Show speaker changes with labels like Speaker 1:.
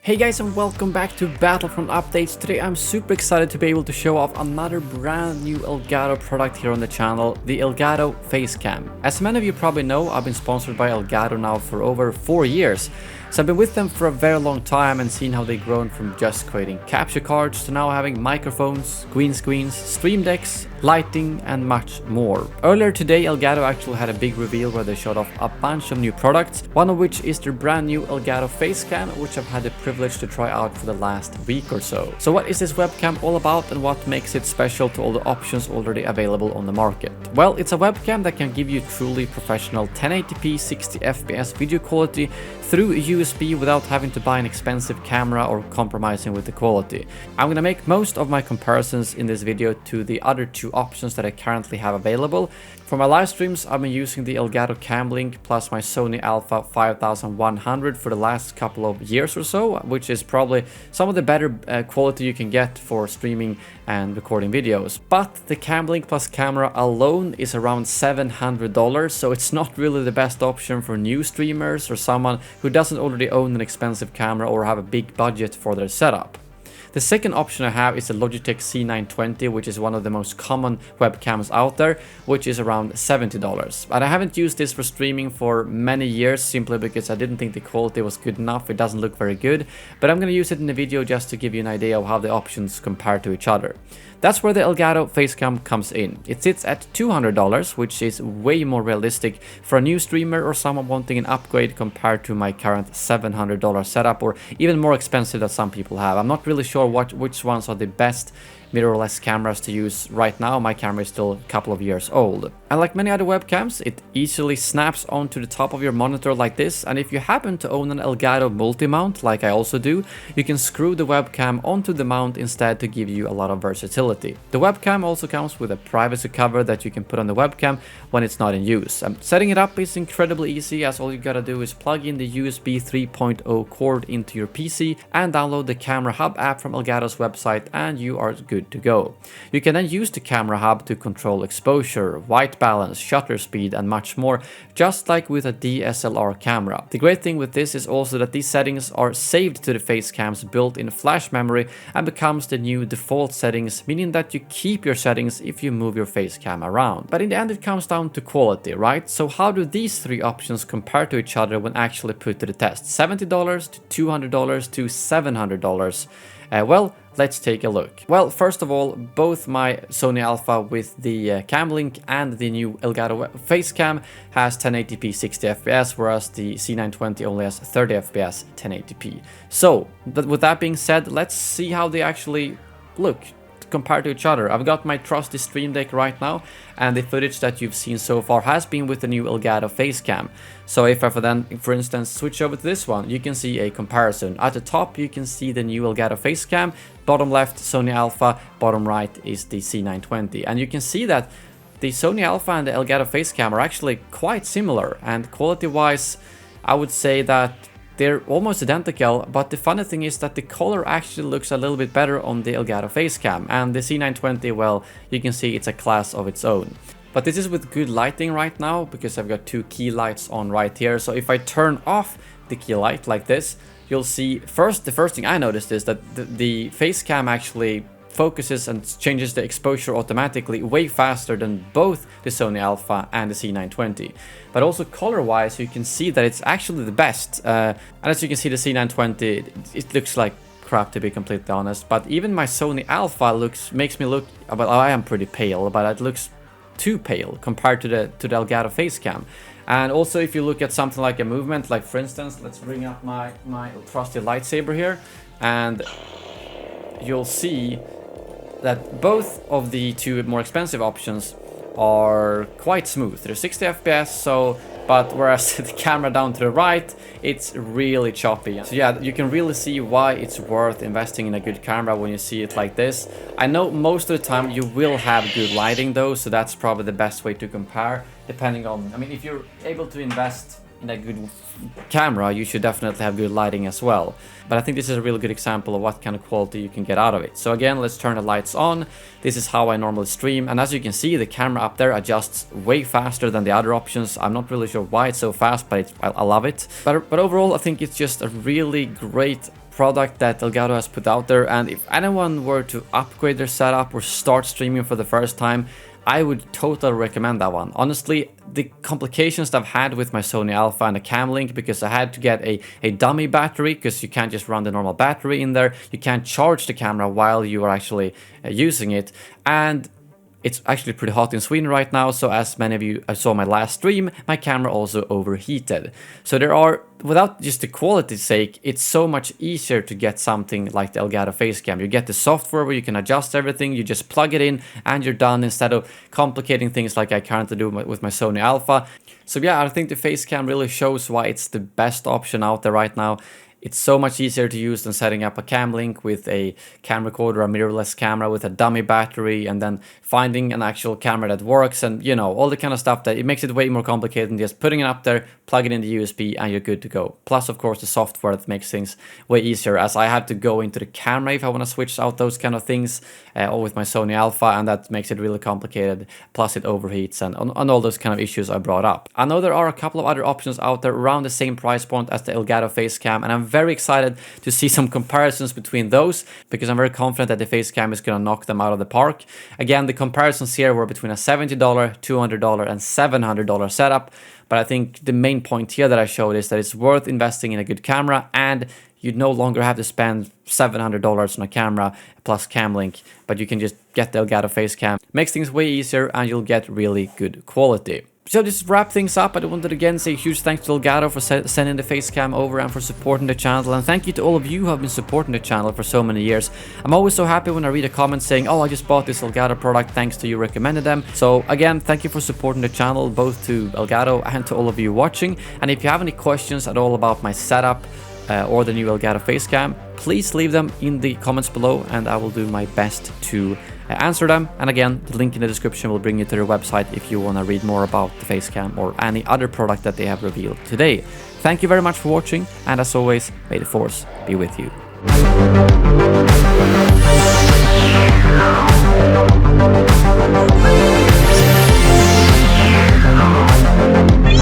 Speaker 1: Hey guys, and welcome back to Battlefront Updates. Today I'm super excited to be able to show off another brand new Elgato product here on the channel, the Elgato Facecam. As many of you probably know, I've been sponsored by Elgato now for over 4 years. So I've been with them for a very long time and seen how they've grown from just creating capture cards to now having microphones, green screens, stream decks, lighting and much more. Earlier today, Elgato actually had a big reveal where they showed off a bunch of new products, one of which is their brand new Elgato Facecam, which I've had the privilege to try out for the last week or so. So what is this webcam all about and what makes it special to all the options already available on the market? Well, it's a webcam that can give you truly professional 1080p 60 FPS video quality through USB without having to buy an expensive camera or compromising with the quality. I'm gonna make most of my comparisons in this video to the other two options that I currently have available. For my live streams, I've been using the Elgato Cam Link plus my Sony Alpha 5100 for the last couple of years or so, which is probably some of the better quality you can get for streaming and recording videos. But the Cam Link plus camera alone is around $700, so it's not really the best option for new streamers or someone who doesn't already own an expensive camera or have a big budget for their setup. The second option I have is the Logitech C920, which is one of the most common webcams out there, which is around $70. But I haven't used this for streaming for many years simply because I didn't think the quality was good enough. It doesn't look very good, but I'm going to use it in the video just to give you an idea of how the options compare to each other. That's where the Elgato Facecam comes in. It sits at $200, which is way more realistic for a new streamer or someone wanting an upgrade compared to my current $700 setup, or even more expensive that some people have. I'm not really sure which ones are the best mirrorless cameras to use right now. My camera is still a couple of years old. And like many other webcams, it easily snaps onto the top of your monitor like this, and if you happen to own an Elgato multi-mount, like I also do, you can screw the webcam onto the mount instead to give you a lot of versatility. The webcam also comes with a privacy cover that you can put on the webcam when it's not in use. Setting it up is incredibly easy, as all you gotta do is plug in the USB 3.0 cord into your PC and download the Camera Hub app from Elgato's website, and you are good to go. You can then use the Camera Hub to control exposure, white balance, shutter speed and much more, just like with a DSLR camera. The great thing with this is also that these settings are saved to the Facecam's built-in flash memory and becomes the new default settings, meaning that you keep your settings if you move your Facecam around. But in the end it comes down to quality, right? So how do these three options compare to each other when actually put to the test? $70 to $200 to $700? Well, let's take a look. Well, first of all, both my Sony Alpha with the Cam Link and the new Elgato Facecam has 1080p 60 FPS, whereas the C920 only has 30 FPS 1080p. So, with that being said, let's see how they actually look compared to each other. I've got my trusty stream deck right now, and the footage that you've seen so far has been with the new Elgato Facecam. So if I for instance switch over to this one, you can see a comparison. At the top you can see the new Elgato Facecam, bottom left Sony Alpha, bottom right is the C920, and you can see that the Sony Alpha and the Elgato Facecam are actually quite similar, and quality wise I would say that they're almost identical, but the funny thing is that the color actually looks a little bit better on the Elgato Facecam, and the C920, well, you can see it's a class of its own. But this is with good lighting right now, because I've got two key lights on right here. So if I turn off the key light like this, you'll see the first thing I noticed is that the Facecam actually focuses and changes the exposure automatically way faster than both the Sony Alpha and the C920. But also color-wise, you can see that it's actually the best. And as you can see, the C920, it looks like crap, to be completely honest. But even my Sony Alpha makes me look, well, I am pretty pale, but it looks too pale compared to the Elgato Facecam. And also, if you look at something like a movement, like for instance, let's bring up my trusty lightsaber here, and you'll see that both of the two more expensive options are quite smooth. They're 60 FPS, but whereas the camera down to the right, it's really choppy. So yeah, you can really see why it's worth investing in a good camera when you see it like this. I know most of the time you will have good lighting though, so that's probably the best way to compare, depending on, I mean, if you're able to invest in a good camera, you should definitely have good lighting as well. But I think this is a really good example of what kind of quality you can get out of it. So again, let's turn the lights on. This is how I normally stream, and as you can see, the camera up there adjusts way faster than the other options. I'm not really sure why it's so fast, but I love it. But overall, I think it's just a really great product that Elgato has put out there, and if anyone were to upgrade their setup or start streaming for the first time, I would totally recommend that one. Honestly, the complications that I've had with my Sony Alpha and the Cam Link, because I had to get a dummy battery, because you can't just run the normal battery in there. You can't charge the camera while you are actually using it. And it's actually pretty hot in Sweden right now, so as many of you saw my last stream, my camera also overheated. So there are, without just the quality's sake, it's so much easier to get something like the Elgato Facecam. You get the software where you can adjust everything, you just plug it in and you're done, instead of complicating things like I currently do with my Sony Alpha. So yeah, I think the Facecam really shows why it's the best option out there right now. It's so much easier to use than setting up a cam link with a cam recorder, a mirrorless camera with a dummy battery, and then finding an actual camera that works, and you know, all the kind of stuff that it makes it way more complicated than just putting it up there, plug it in the USB, and you're good to go. Plus, of course, the software that makes things way easier, as I have to go into the camera if I want to switch out those kind of things, or with my Sony Alpha, and that makes it really complicated. Plus, it overheats and all those kind of issues I brought up. I know there are a couple of other options out there around the same price point as the Elgato Facecam, and I'm very excited to see some comparisons between those, because I'm very confident that the Facecam is going to knock them out of the park. Again, the comparisons here were between a $70, $200, and $700 setup, but I think the main point here that I showed is that it's worth investing in a good camera, and you no longer have to spend $700 on a camera plus cam link, but you can just get the Elgato Facecam. Makes things way easier, and you'll get really good quality. So just to wrap things up, I wanted to again say a huge thanks to Elgato for sending the Facecam over and for supporting the channel, and thank you to all of you who have been supporting the channel for so many years. I'm always so happy when I read a comment saying, oh, I just bought this Elgato product thanks to you recommended them. So again, thank you for supporting the channel, both to Elgato and to all of you watching. And if you have any questions at all about my setup or the new Elgato Facecam, please leave them in the comments below, and I will do my best to answer them. And again, the link in the description will bring you to their website if you want to read more about the Facecam or any other product that they have revealed today. Thank you very much for watching, and as always, may the force be with you.